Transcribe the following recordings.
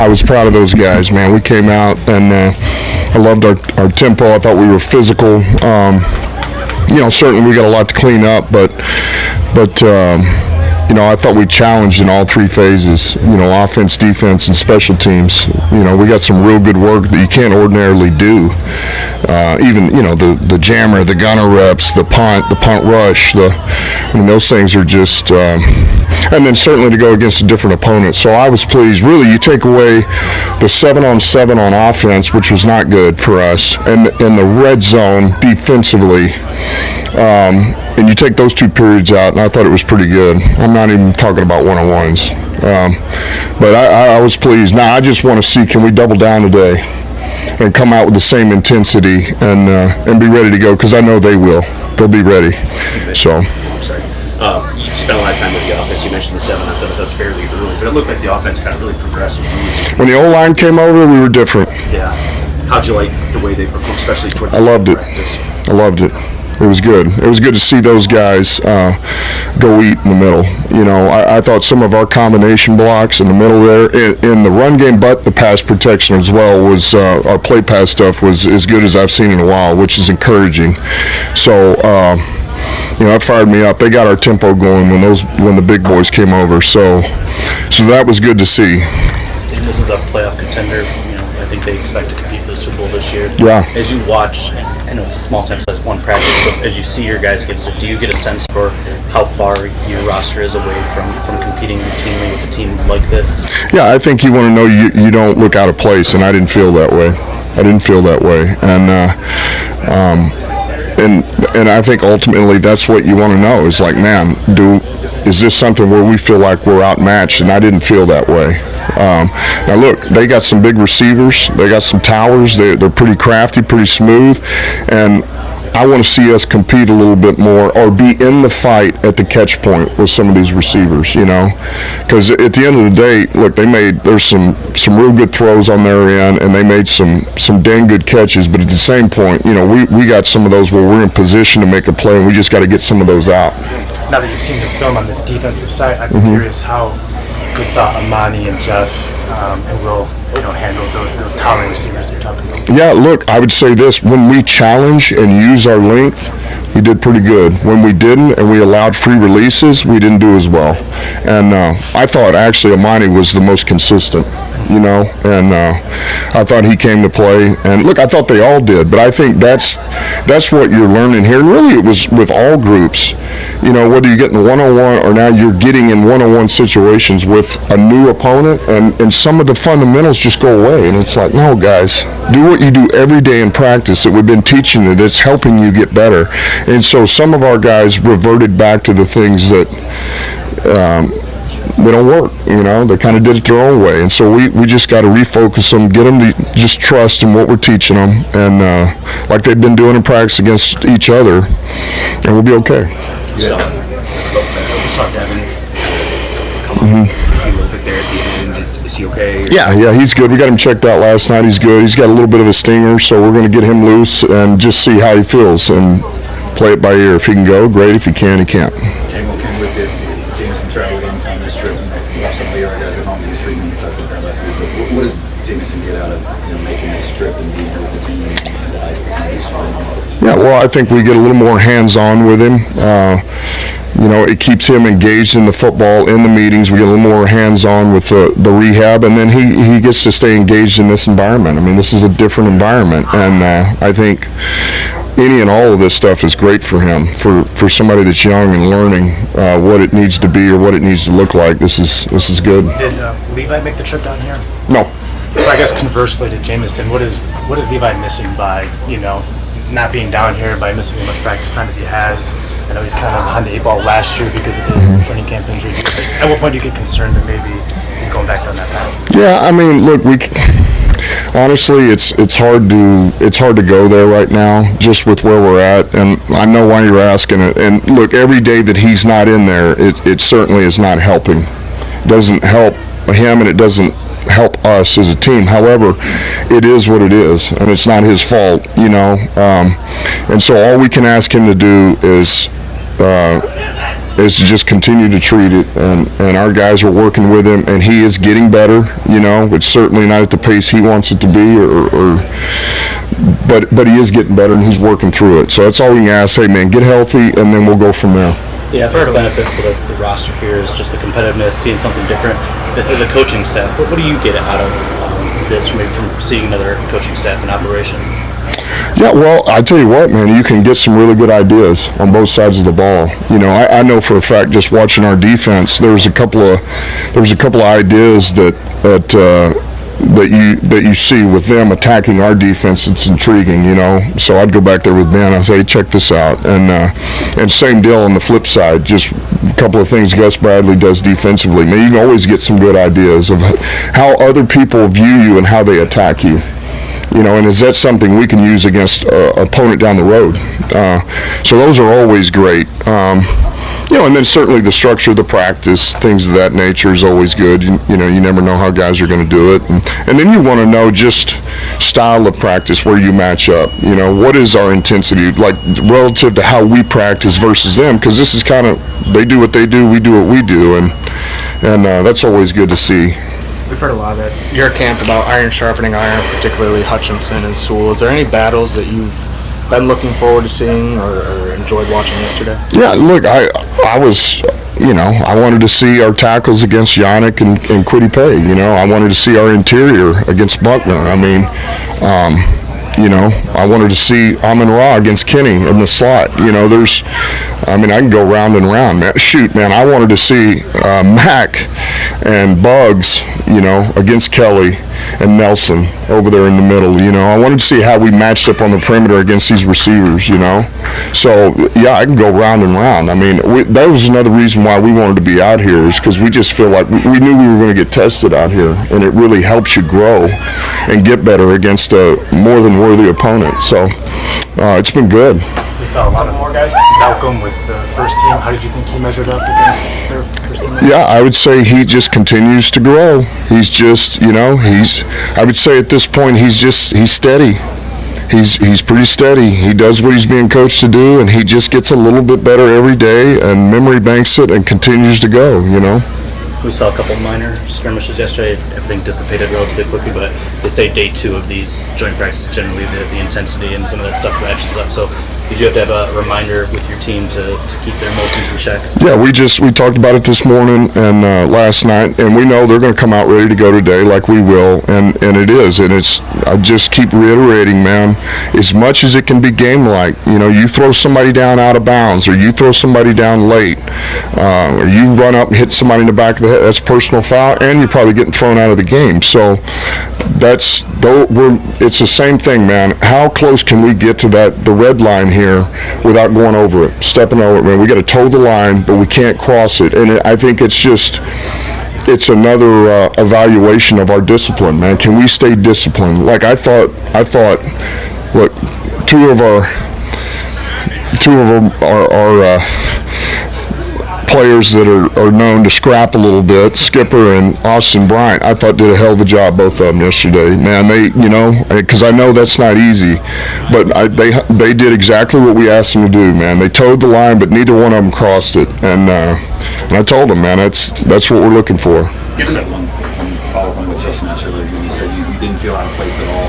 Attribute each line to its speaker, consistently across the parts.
Speaker 1: I was proud of those guys, man. We came out, and I loved our tempo. I thought we were physical. Certainly we got a lot to clean up, but I thought we challenged in all three phases, offense, defense, and special teams. We got some real good work that you can't ordinarily do. Even, the jammer, the gunner reps, the punt rush, those things are just, and then certainly to go against a different opponent. So I was pleased. Really, you take away the 7-on-7 on offense, which was not good for us, and the red zone defensively, and you take those 2 periods out, and I thought it was pretty good. I'm not even talking about one-on-ones. But I was pleased. Now I just want to see, can we double down today and come out with the same intensity and be ready to go, because I know they will. They'll be ready. So.
Speaker 2: I'm sorry. You spent a lot of time with the offense. You mentioned the 7-on-7, so that's fairly early, but it looked like the offense kind of really progressed.
Speaker 1: When the O-line came over, we were different.
Speaker 2: Yeah. How'd you like the way they performed, especially towards
Speaker 1: I loved it.
Speaker 2: Practice?
Speaker 1: I loved it. It was good. It was good to see those guys go eat in the middle. I thought some of our combination blocks in the middle there, in the run game, but the pass protection as well, was our play pass stuff was as good as I've seen in a while, which is encouraging. So, that fired me up. They got our tempo going when the big boys came over. So that was good to see.
Speaker 2: And this is a playoff contender. I think they expect to compete for the Super Bowl this year.
Speaker 1: Yeah.
Speaker 2: As you watch, I know it's a small sample size, one practice, but as you see your guys get to, do you get a sense for how far your roster is away from competing routinely with a team like this?
Speaker 1: Yeah, I think you want to know you don't look out of place, and I didn't feel that way. And I think ultimately that's what you want to know is like, man, is this something where we feel like we're outmatched? And I didn't feel that way. Now look, they got some big receivers. They got some towers. They're pretty crafty, pretty smooth. And I want to see us compete a little bit more or be in the fight at the catch point with some of these receivers, because at the end of the day, look, there's some real good throws on their end, and they made some dang good catches, but at the same point, we got some of those where we're in position to make a play, and we just got to get some of those out.
Speaker 3: Now that you've seen the film on the defensive side, I'm curious how you thought Amani and Jeff and Will handle those towering receivers you're talking about.
Speaker 1: Yeah, look, I would say this. When we challenge and use our length, we did pretty good. When we didn't and we allowed free releases, we didn't do as well. And I thought actually Amani was the most consistent, and I thought he came to play. And look, I thought they all did, but I think that's what you're learning here. And really it was with all groups, whether you get in the one-on-one or now you're getting in one-on-one situations with a new opponent, and some of the fundamentals just go away. And it's like, no, guys, do what you do every day in practice that we've been teaching you that's helping you get better. And so some of our guys reverted back to the things that they don't work, they kind of did it their own way. And so we just got to refocus them, get them to just trust in what we're teaching them, and like they've been doing in practice against each other, and we'll be okay.
Speaker 2: So, we saw Devin come up a little bit there at the end. Is he okay?
Speaker 1: Yeah, he's good. We got him checked out last night. He's good. He's got a little bit of a stinger, so we're going to get him loose and just see how he feels and play it by ear. If he can go, great. If he can't, he can't.
Speaker 4: Can we look at Jameson's travel on this trip? You have some of the other guys at home in the treatment. We talked about that last week. But what does Jameson get out of making this trip and being here with the team?
Speaker 1: Yeah, well, I think we get a little more hands-on with him. It keeps him engaged in the football, in the meetings. We get a little more hands-on with the rehab, and then he gets to stay engaged in this environment. I mean, this is a different environment, and I think any and all of this stuff is great for him, for somebody that's young and learning what it needs to be or what it needs to look like. This is good.
Speaker 3: Did Levi make the trip down here?
Speaker 1: No.
Speaker 3: So I guess conversely to Jameson, what is Levi missing by not being down here, by missing as much practice time as he has? I know he's kind of behind the 8 ball last year because of the training camp injury. At what point do you get concerned that maybe he's going back down that path?
Speaker 1: Yeah, I mean, look, honestly, it's hard to go there right now, just with where we're at, and I know why you're asking it. And look, every day that he's not in there, it certainly is not helping. It doesn't help him, and it doesn't help us as a team. However, it is what it is, and it's not his fault, And so all we can ask him to do is is to just continue to treat it, and our guys are working with him, and he is getting better. It's certainly not at the pace he wants it to be, but he is getting better, and he's working through it. So that's all we can ask. Hey, man, get healthy, and then we'll go from there.
Speaker 2: Yeah, first benefit for the roster here is just the competitiveness, seeing something different. As a coaching staff, what do you get out of this, maybe from seeing another coaching staff in operation?
Speaker 1: Yeah, well, I tell you what, man, you can get some really good ideas on both sides of the ball. I know for a fact, just watching our defense, there's a couple of ideas that you see with them attacking our defense. It's intriguing, So I'd go back there with Ben. I'd say, hey, check this out, and same deal on the flip side. Just a couple of things Gus Bradley does defensively. Man, you can always get some good ideas of how other people view you and how they attack you. And is that something we can use against an opponent down the road? So those are always great. And then certainly the structure of the practice, things of that nature is always good. You never know how guys are going to do it. And then you want to know just style of practice, where you match up. What is our intensity, like relative to how we practice versus them? Because this is kind of, they do what they do, we do what we do. And that's always good to see.
Speaker 5: We've heard a lot of that. Your camp about iron sharpening iron, particularly Hutchinson and Sewell. Is there any battles that you've been looking forward to seeing or enjoyed watching yesterday?
Speaker 1: Yeah, look, I was, I wanted to see our tackles against Yannick and Kwity Paye. I wanted to see our interior against Buckner. I mean, I wanted to see Amon-Ra against Kenny in the slot. I can go round and round, man. Shoot, man, I wanted to see Mac and Bugs, against Kelly and Nelson over there in the middle. I wanted to see how we matched up on the perimeter against these receivers, So, yeah, I can go round and round. I mean, that was another reason why we wanted to be out here, is because we just feel like we knew we were going to get tested out here, and it really helps you grow and get better against a more than worthy opponent. So it's been good.
Speaker 3: We saw a lot of more guys. Malcolm with the first team. How did you think he measured up against their first team?
Speaker 1: Yeah, I would say he just continues to grow. He's just, I would say at this point he's steady. He's pretty steady. He does what he's being coached to do, and he just gets a little bit better every day, and memory banks it and continues to go,
Speaker 2: We saw a couple minor skirmishes yesterday. Everything dissipated relatively quickly, but they say day 2 of these joint practices, generally the intensity and some of that stuff ratchets up. So did you have to have a reminder with your team to keep their emotions in check? Yeah,
Speaker 1: we talked about it this morning and last night, and we know they're going to come out ready to go today, like we will, and it is. And I just keep reiterating, man, as much as it can be game-like, you throw somebody down out of bounds, or you throw somebody down late, or you run up and hit somebody in the back of the head, that's personal foul, and you're probably getting thrown out of the game. So it's the same thing, man. How close can we get to the red line here without going over it, stepping over it, man? We got to toe the line, but we can't cross it. And I think it's another evaluation of our discipline, man. Can we stay disciplined? Like I thought, look, two of our players that are known to scrap a little bit, Skipper and Austin Bryant, I thought did a hell of a job, both of them yesterday. Man, because I know that's not easy, but they did exactly what we asked them to do, man. They towed the line, but neither one of them crossed it. And I told them, man, that's what we're looking for.
Speaker 4: Given that one follow-up on what Jason asked earlier, when you said you didn't feel out of place at all,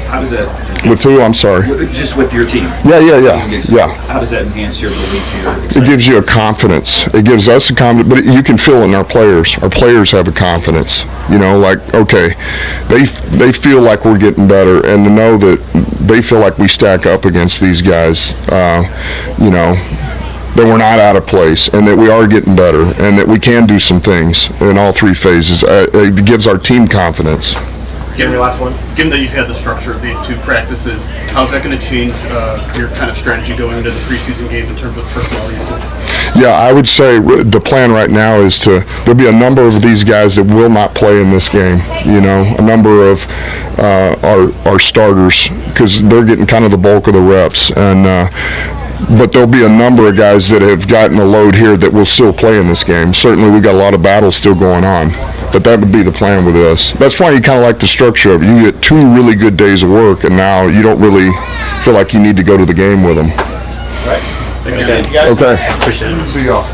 Speaker 4: how does that...
Speaker 1: With who? I'm sorry.
Speaker 4: Just with your team.
Speaker 1: Yeah.
Speaker 4: How does that enhance your belief, your excitement?
Speaker 1: It gives you a confidence. It gives us a confidence, but you can feel it in our players. Our players have a confidence. Okay, they feel like we're getting better, and to know that they feel like we stack up against these guys, that we're not out of place, and that we are getting better, and that we can do some things in all 3 phases. It gives our team confidence.
Speaker 3: Given your last one.
Speaker 6: Given that you've had the structure of these 2 practices, how's that going to change your kind of strategy going into the preseason games in terms of personnel usage?
Speaker 1: Yeah, I would say the plan right now is there'll be a number of these guys that will not play in this game. A number of our starters, because they're getting kind of the bulk of the reps, and but there'll be a number of guys that have gotten a load here that will still play in this game. Certainly, we got a lot of battles still going on, but that would be the plan with us. That's why you kind of like the structure of it. You get 2 really good days of work, and now you don't really feel like you need to go to the game with them.
Speaker 3: All right.
Speaker 1: Okay.
Speaker 2: Appreciate it.
Speaker 1: See y'all.